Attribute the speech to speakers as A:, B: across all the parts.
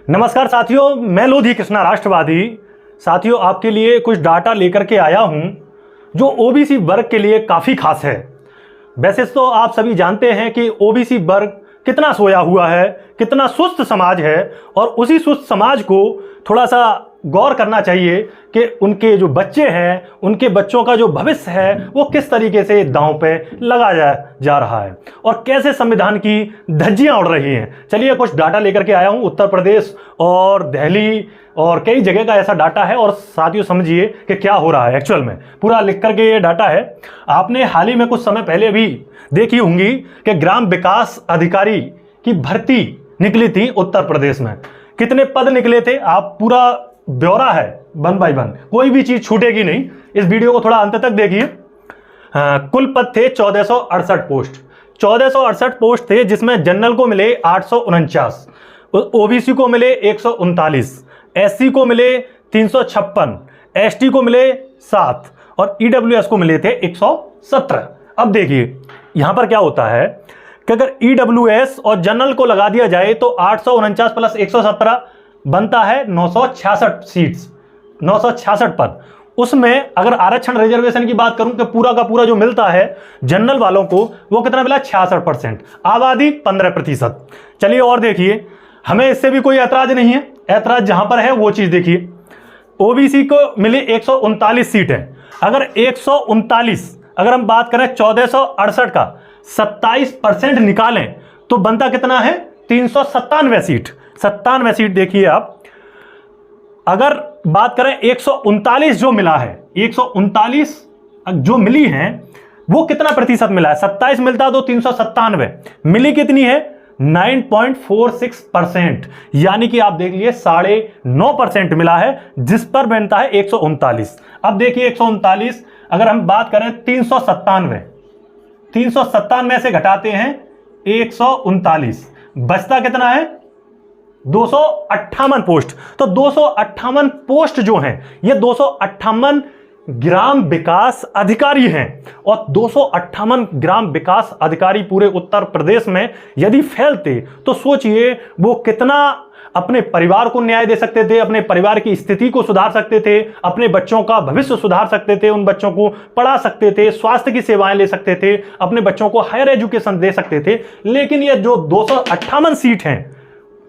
A: नमस्कार साथियों, मैं लोधी कृष्णा राष्ट्रवादी। साथियों, आपके लिए कुछ डाटा लेकर के आया हूं जो ओबीसी वर्ग के लिए काफ़ी खास है। वैसे तो आप सभी जानते हैं कि ओबीसी वर्ग कितना सोया हुआ है, कितना सुस्त समाज है, और उसी सुस्त समाज को थोड़ा सा गौर करना चाहिए कि उनके जो बच्चे हैं, उनके बच्चों का जो भविष्य है वो किस तरीके से दांव पे लगाया जा रहा है और कैसे संविधान की धज्जियां उड़ रही हैं। चलिए कुछ डाटा लेकर के आया हूं। उत्तर प्रदेश और दिल्ली और कई जगह का ऐसा डाटा है, और साथियों समझिए कि क्या हो रहा है एक्चुअल में। पूरा लिख करके ये डाटा है। आपने हाल ही में कुछ समय पहले भी देखी होंगी कि ग्राम विकास अधिकारी की भर्ती निकली थी उत्तर प्रदेश में। कितने पद निकले थे, आप पूरा ब्यौरा है वन बाय वन, कोई भी चीज छूटेगी नहीं। इस वीडियो को थोड़ा अंत तक देखिए। कुल पद थे 1468 पोस्ट। 1468 पोस्ट थे, जिसमें जनरल को मिले 849, ओबीसी को मिले 139, एससी को मिले 356, एसटी को मिले 7 और ईडब्ल्यूएस को मिले थे 117। अब देखिए यहां पर क्या होता है कि अगर ईडब्ल्यूएस और जनरल को लगा दिया जाए तो 849 प्लस 117 बनता है 966 सीट्स, 966 पद। उसमें अगर आरक्षण रिजर्वेशन की बात करूं कि पूरा का पूरा जो मिलता है जनरल वालों को, वो कितना मिला 66%, आबादी 15%। चलिए और देखिए, हमें इससे भी कोई ऐतराज नहीं है। ऐतराज जहां पर है वो चीज देखिए। ओबीसी को मिली 139 सीटें। अगर 139 अगर हम बात करें 1468 का 27% निकालें तो बनता कितना है 397 सीट। 97 सीट देखिए आप। अगर बात करें 139 जो मिला है, 139 जो मिली है वो कितना प्रतिशत मिला है, 27 मिलता तो 397, मिली कितनी है 9.46%, यानी कि आप देख लिए 9.5% मिला है, जिस पर बनता है 139। अब देखिए 139 अगर हम बात करें 397 से घटाते हैं 139, बचता कितना है 258 पोस्ट। तो 258 पोस्ट जो हैं ये 258 ग्राम विकास अधिकारी हैं, और 258 ग्राम विकास अधिकारी पूरे उत्तर प्रदेश में यदि फैलते तो सोचिए वो कितना अपने परिवार को न्याय दे सकते थे, अपने परिवार की स्थिति को सुधार सकते थे, अपने बच्चों का भविष्य सुधार सकते थे, उन बच्चों को पढ़ा सकते थे, स्वास्थ्य की सेवाएं ले सकते थे, अपने बच्चों को हायर एजुकेशन दे सकते थे। लेकिन ये जो 258 सीट हैं,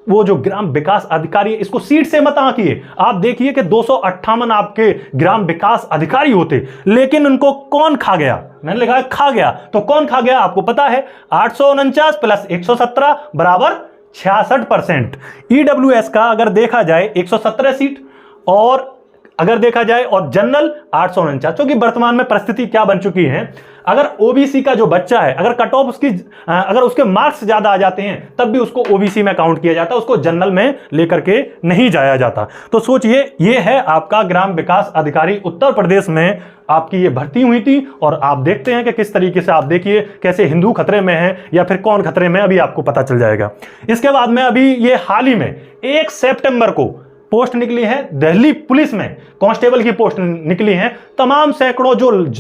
A: वो जो ग्राम विकास अधिकारी, इसको सीट से मत आंकिए, आप देखिए कि 258 आपके ग्राम विकास अधिकारी होते, लेकिन उनको कौन खा गया। मैंने लिखा है खा गया, तो कौन खा गया आपको पता है, 849 प्लस 117 बराबर 66%। ईडब्ल्यूएस का अगर देखा जाए 117 सीट, और अगर देखा जाए और जनरल 849, क्योंकि वर्तमान में परिस्थिति क्या बन चुकी है, अगर ओबीसी का जो बच्चा है, अगर कट ऑफ उसकी अगर उसके मार्क्स ज्यादा आ जाते हैं तब भी उसको ओबीसी में काउंट किया जाता है, उसको जनरल में लेकर के नहीं जाया जाता। तो सोचिए ये है आपका ग्राम विकास अधिकारी उत्तर प्रदेश में आपकी ये भर्ती हुई थी, और आप देखते हैं कि किस तरीके से, आप देखिए कैसे हिंदू खतरे में है या फिर कौन खतरे में, अभी आपको पता चल जाएगा। इसके बाद में अभी ये हाल ही में 1 सितंबर को पोस्ट निकली है दिल्ली पुलिस में, कांस्टेबल की पोस्ट निकली है। तमाम सैकड़ों जो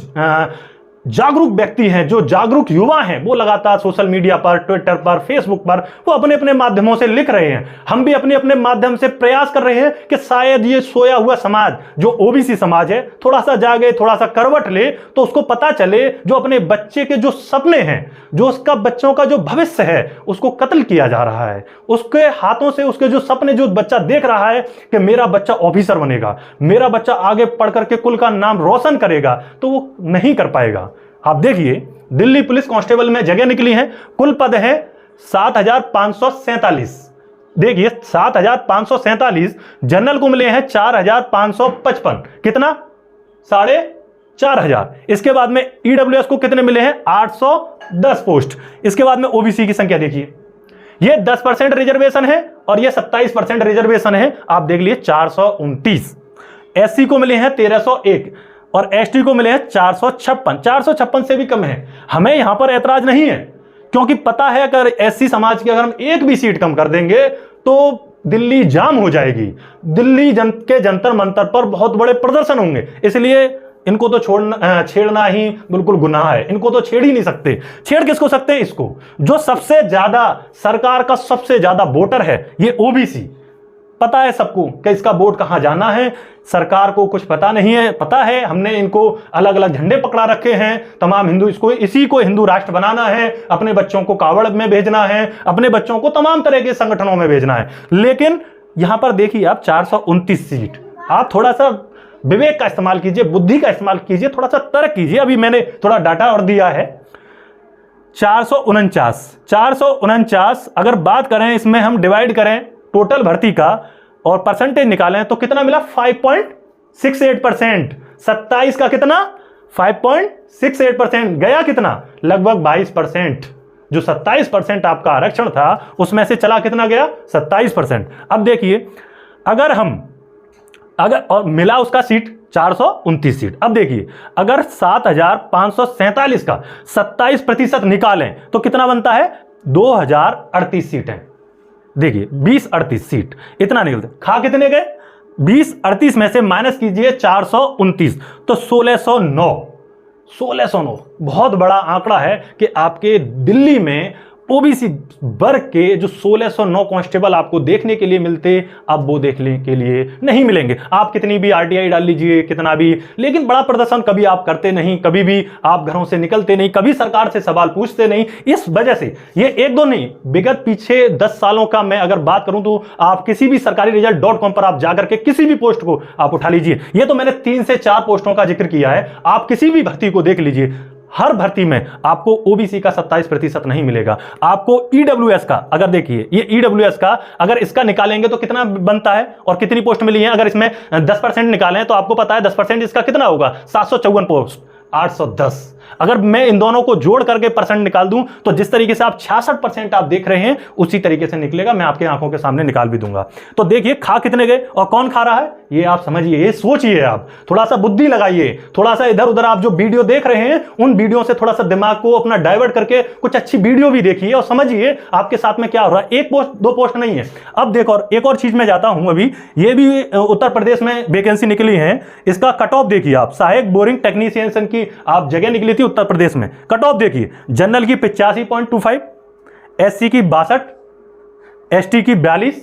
A: जागरूक व्यक्ति हैं, जो जागरूक युवा हैं, वो लगातार सोशल मीडिया पर, ट्विटर पर, फेसबुक पर वो अपने अपने माध्यमों से लिख रहे हैं। हम भी अपने अपने माध्यम से प्रयास कर रहे हैं कि शायद ये सोया हुआ समाज जो ओबीसी समाज है थोड़ा सा जागे, थोड़ा सा करवट ले, तो उसको पता चले जो अपने बच्चे के जो सपने हैं, जो उसका बच्चों का जो भविष्य है, उसको कत्ल किया जा रहा है। उसके हाथों से उसके जो सपने जो बच्चा देख रहा है कि मेरा बच्चा ऑफिसर बनेगा, मेरा बच्चा आगे पढ़ करके कुल का नाम रोशन करेगा, तो वो नहीं कर पाएगा। आप देखिए दिल्ली पुलिस कांस्टेबल में जगह निकली है, कुल पद है 7547। देखिए 7547, जनरल को मिले हैं 4555, कितना 4500। इसके बाद में ईडब्ल्यूएस को कितने मिले हैं 810 पोस्ट। इसके बाद में ओबीसी की संख्या देखिए, ये 10% रिजर्वेशन है और ये 27% रिजर्वेशन है, आप देख लिए 429। एससी को मिले हैं 1301 और एसटी को मिले हैं 456। 456 से भी कम है। हमें यहां पर ऐतराज नहीं है, क्योंकि पता है अगर एससी समाज की अगर हम एक भी सीट कम कर देंगे तो दिल्ली जाम हो जाएगी। दिल्ली के जंतर मंतर पर बहुत बड़े प्रदर्शन होंगे, इसलिए इनको तो छेड़ना ही बिल्कुल गुनाह है। इनको तो छेड़ ही नहीं सकते। छेड़ किसको सकते हैं? इसको, जो सबसे ज्यादा सरकार का सबसे ज्यादा वोटर है, ये ओबीसी। पता है सबको कि इसका वोट कहां जाना है। सरकार को कुछ पता नहीं है, पता है हमने इनको अलग अलग झंडे पकड़ा रखे हैं, तमाम हिंदू इसी को हिंदू राष्ट्र बनाना है, अपने बच्चों को कावड़ में भेजना है, अपने बच्चों को तमाम तरह के संगठनों में भेजना है। लेकिन यहां पर देखिए आप 429 सीट, आप थोड़ा सा विवेक का इस्तेमाल कीजिए, बुद्धि का इस्तेमाल कीजिए, थोड़ा सा तर्क कीजिए। अभी मैंने थोड़ा डाटा और दिया है 449 अगर बात करें, इसमें हम डिवाइड करें टोटल भर्ती का और परसेंटेज निकालें तो कितना मिला 5.68%। 27 का कितना 5.68%, गया कितना लगभग 22%। जो 27% आपका आरक्षण था उसमें से चला कितना गया 27%। अब देखिए अगर और मिला उसका सीट 429 सीट। अब देखिए अगर 7,547 का 27% निकालें तो कितना बनता है 2,038 सीटें। देखिए 2038 सीट इतना निकलते, खा कितने गए 2038 में से माइनस कीजिए 429 तो 1609 बहुत बड़ा आंकड़ा है कि आपके दिल्ली में ओबीसी वर्ग के जो 1609 कांस्टेबल आपको देखने के लिए मिलते, अब वो देखने के लिए नहीं मिलेंगे। आप कितनी भी आरटीआई डाल लीजिए, कितना भी, लेकिन बड़ा प्रदर्शन कभी आप करते नहीं, कभी भी आप घरों से निकलते नहीं, कभी सरकार से सवाल पूछते नहीं। इस वजह से ये एक दो नहीं, विगत पीछे 10 सालों का मैं अगर बात करूं तो आप किसी भी सरकारी रिजल्ट.com पर आप जाकर के किसी भी पोस्ट को आप उठा लीजिए। ये तो मैंने 3 से 4 पोस्टों का जिक्र किया है, आप किसी भी भर्ती को देख लीजिए, हर भर्ती में आपको ओबीसी का 27% नहीं मिलेगा। आपको ईडब्ल्यूएस का अगर देखिए, ये ईडब्ल्यूएस का अगर इसका निकालेंगे तो कितना बनता है और कितनी पोस्ट मिली है, अगर इसमें 10% निकालें तो आपको पता है 10% इसका कितना होगा 754 पोस्ट, 810। अगर मैं इन दोनों को जोड़ करके परसेंट निकाल दूं तो जिस तरीके से आप 66% आप देख रहे हैं उसी तरीके से निकलेगा। मैं आपके आंखों के सामने निकाल भी दूंगा। तो देखिए खा कितने गए और कौन खा रहा है ये आप समझिए, ये सोचिए, आप थोड़ा सा बुद्धि लगाइए, थोड़ा सा इधर उधर आप जो वीडियो देख रहे हैं उन वीडियो से थोड़ा सा दिमाग को अपना डाइवर्ट करके कुछ अच्छी वीडियो भी देखिए और समझिए आपके साथ में क्या हो रहा है। एक पोस्ट 2 पोस्ट नहीं है। अब देखो एक और चीज में जाता हूं, अभी ये भी उत्तर प्रदेश में वैकेंसी निकली है, इसका कट ऑफ देखिए आप, सहायक बोरिंग टेक्नीशियन की आप जगह निकली थी उत्तर प्रदेश में, कट ऑफ देखिए, जनरल की 85.25, एससी की 62, एसटी की 42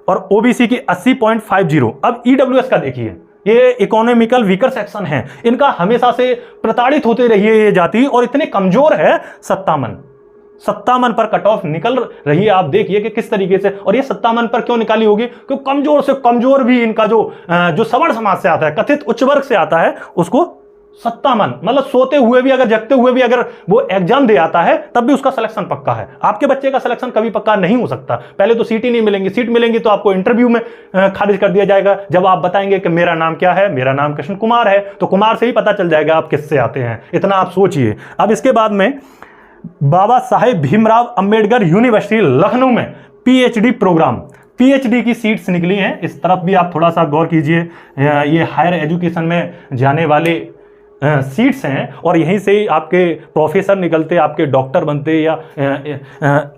A: और ओबीसी की 80.50। अब ईडब्ल्यूएस का देखिए, ये इकोनॉमिकल वीकर सेक्शन है, इनका हमेशा से प्रताड़ित होते रही है ये जाति और इतने कमजोर है। 57 पर कट ऑफ निकल रही है। आप देखिए कि किस तरीके से, और ये 57 पर क्यों निकाली होगी, क्योंकि कमजोर से कमजोर भी इनका जो सवर्ण समाज से आता है, कथित उच्च वर्ग से आता है, उसको 57 मतलब सोते हुए भी अगर जगते हुए भी अगर वो एग्जाम दे आता है तब भी उसका सिलेक्शन पक्का है। आपके बच्चे का सिलेक्शन कभी पक्का नहीं हो सकता। पहले तो सीट ही नहीं मिलेंगी, सीट मिलेंगी तो आपको इंटरव्यू में खारिज कर दिया जाएगा। जब आप बताएंगे कि मेरा नाम क्या है, मेरा नाम कृष्ण कुमार है, तो कुमार से ही पता चल जाएगा आप किससे आते हैं। इतना आप सोचिए। अब इसके बाद में बाबा साहेब भीमराव अंबेडकर यूनिवर्सिटी लखनऊ में पीएचडी प्रोग्राम, पीएचडी की सीट्स निकली हैं। इस तरफ भी आप थोड़ा सा गौर कीजिए। ये हायर एजुकेशन में जाने वाले सीट्स हैं और यहीं से ही आपके प्रोफेसर निकलते, आपके डॉक्टर बनते, या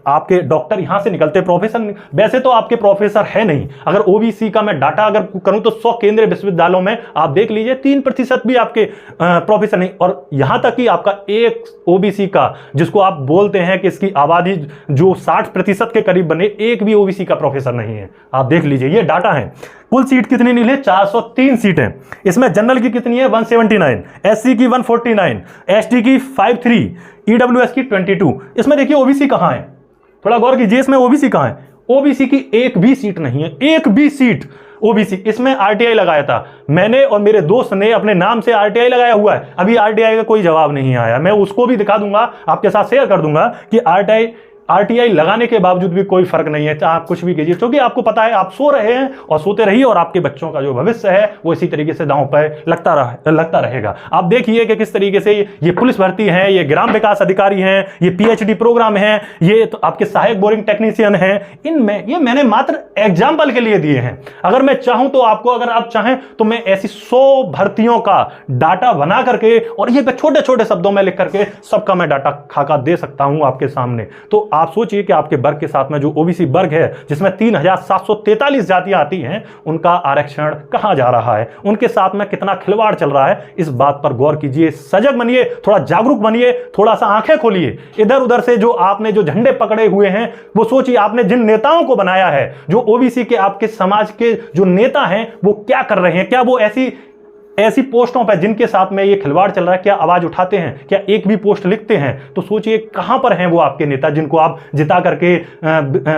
A: आपके डॉक्टर यहां से निकलते, प्रोफेसर। वैसे तो आपके प्रोफेसर है नहीं। अगर ओबीसी का मैं डाटा अगर करूं तो 100 केंद्रीय विश्वविद्यालयों में आप देख लीजिए 3% भी आपके प्रोफेसर नहीं। और यहां तक कि आपका एक ओबीसी का, जिसको आप बोलते हैं कि इसकी आबादी जो 60% के करीब बने, एक भी ओबीसी का प्रोफेसर नहीं है। आप देख लीजिए, ये डाटा है। कुल सीट कितनी निकली? 403 सीटें। इसमें जनरल की कितनी है? 179, एससी की 149, एसटी की 53, ईडब्ल्यूएस की 22। इसमें देखिए ओबीसी कहां है, थोड़ा गौर कीजिए, इसमें ओबीसी कहां है? ओबीसी की एक भी सीट नहीं है, एक भी सीट ओबीसी। इसमें आरटीआई लगाया था मैंने और मेरे दोस्त ने, अपने नाम से आरटीआई लगाया हुआ है। अभी आरटीआई का कोई जवाब नहीं आया। मैं उसको भी दिखा दूंगा, आपके साथ शेयर कर दूंगा कि आरटीआई लगाने के बावजूद भी कोई फर्क नहीं है। चाहे आप कुछ भी कीजिए, क्योंकि आपको पता है आप सो रहे हैं और सोते रहिए, और आपके बच्चों का जो भविष्य है वो इसी तरीके से दांव पर लगता रहेगा। आप देखिए कि किस तरीके से ये पुलिस भर्ती है, ये ग्राम विकास अधिकारी हैं, ये पीएचडी प्रोग्राम है, ये तो आपके सहायक बोरिंग टेक्नीशियन हैं। इनमें ये मैंने मात्र एग्जाम्पल के लिए दिए हैं। अगर मैं चाहूं तो आपको, अगर आप चाहें तो मैं ऐसी 100 भर्तियों का डाटा बना करके और ये छोटे छोटे शब्दों में लिख करके सबका मैं डाटा खाका दे सकता हूं आपके सामने। तो आप सोचिए कि आपके वर्ग के साथ में जो ओबीसी वर्ग है, जिसमें 3743 जातियां आती हैं, उनका आरक्षण कहां जा रहा है, उनके साथ में कितना खिलवाड़ चल रहा है। इस बात पर गौर कीजिए, सजग बनिए, थोड़ा जागरूक बनिए, थोड़ा सा आंखें खोलिए। इधर उधर से जो आपने जो झंडे पकड़े हुए हैं, वो सोचिए आपने जिन नेताओं को बनाया है, जो ओबीसी के आपके समाज के जो नेता हैं, वो क्या कर रहे हैं। क्या वो ऐसी पोस्टों पर जिनके साथ में ये खिलवाड़ चल रहा है, क्या आवाज उठाते हैं, क्या एक भी पोस्ट लिखते हैं? तो सोचिए कहां पर हैं वो आपके नेता जिनको आप जिता करके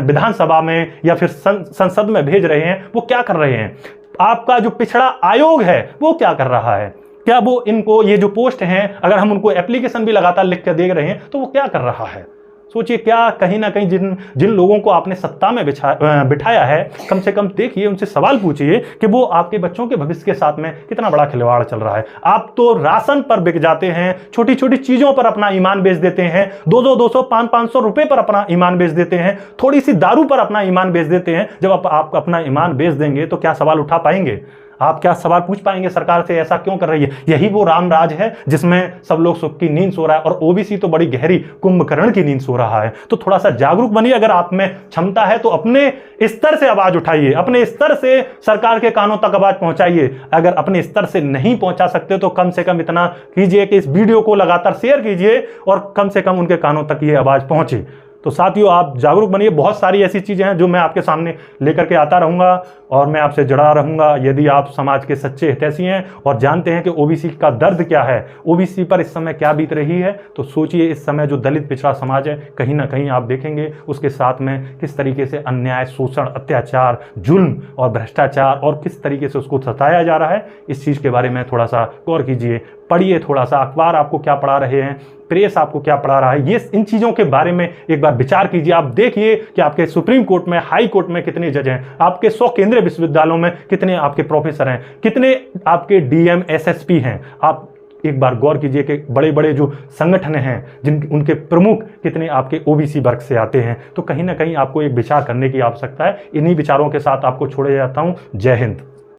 A: विधानसभा में या फिर संसद में भेज रहे हैं, वो क्या कर रहे हैं? आपका जो पिछड़ा आयोग है वो क्या कर रहा है? क्या वो इनको ये जो पोस्ट हैं, अगर हम उनको एप्लीकेशन भी लगातार लिख कर दे रहे हैं, तो वो क्या कर रहा है? सोचिए, क्या कहीं ना कहीं जिन लोगों को आपने सत्ता में बिठाया है, कम से कम देखिए, उनसे सवाल पूछिए कि वो आपके बच्चों के भविष्य के साथ में कितना बड़ा खिलवाड़ चल रहा है। आप तो राशन पर बिक जाते हैं, छोटी छोटी चीजों पर अपना ईमान बेच देते हैं, 200 500 रुपए पर अपना ईमान बेच देते हैं, थोड़ी सी दारू पर अपना ईमान बेच देते हैं। जब आप अपना ईमान बेच देंगे तो क्या सवाल उठा पाएंगे? आप क्या सवाल पूछ पाएंगे सरकार से, ऐसा क्यों कर रही है? यही वो राम राज है जिसमें सब लोग सुख की नींद सो रहा है और ओबीसी तो बड़ी गहरी कुंभकर्ण की नींद सो रहा है। तो थोड़ा सा जागरूक बनिए। अगर आप में क्षमता है तो अपने स्तर से आवाज उठाइए, अपने स्तर से सरकार के कानों तक आवाज पहुंचाइए। अगर अपने स्तर से नहीं पहुंचा सकते तो कम से कम इतना कीजिए कि इस वीडियो को लगातार शेयर कीजिए और कम से कम उनके कानों तक ये आवाज पहुंचे। तो साथियों, आप जागरूक बनिए। बहुत सारी ऐसी चीज़ें हैं जो मैं आपके सामने लेकर के आता रहूँगा और मैं आपसे जुड़ा रहूँगा। यदि आप समाज के सच्चे हितैषी हैं और जानते हैं कि ओबीसी का दर्द क्या है, ओबीसी पर इस समय क्या बीत रही है, तो सोचिए इस समय जो दलित पिछड़ा समाज है, कहीं ना कहीं आप देखेंगे उसके साथ में किस तरीके से अन्याय, शोषण, अत्याचार, जुल्म और भ्रष्टाचार और किस तरीके से उसको सताया जा रहा है। इस चीज़ के बारे में थोड़ा सा गौर कीजिए, पढ़िए थोड़ा सा, अखबार आपको क्या पढ़ा रहे हैं, प्रेस आपको क्या पढ़ा रहा है, ये इन चीज़ों के बारे में एक बार विचार कीजिए। आप देखिए कि आपके सुप्रीम कोर्ट में, हाई कोर्ट में कितने जज हैं, आपके 100 केंद्रीय विश्वविद्यालयों में कितने आपके प्रोफेसर हैं, कितने आपके डीएम, एसएसपी हैं। आप एक बार गौर कीजिए कि बड़े बड़े जो संगठन हैं, उनके प्रमुख कितने आपके ओबीसी वर्ग से आते हैं। तो कहीं ना कहीं आपको एक विचार करने की आवश्यकता है। इन्हीं विचारों के साथ आपको छोड़े जाता हूँ। जय हिंद।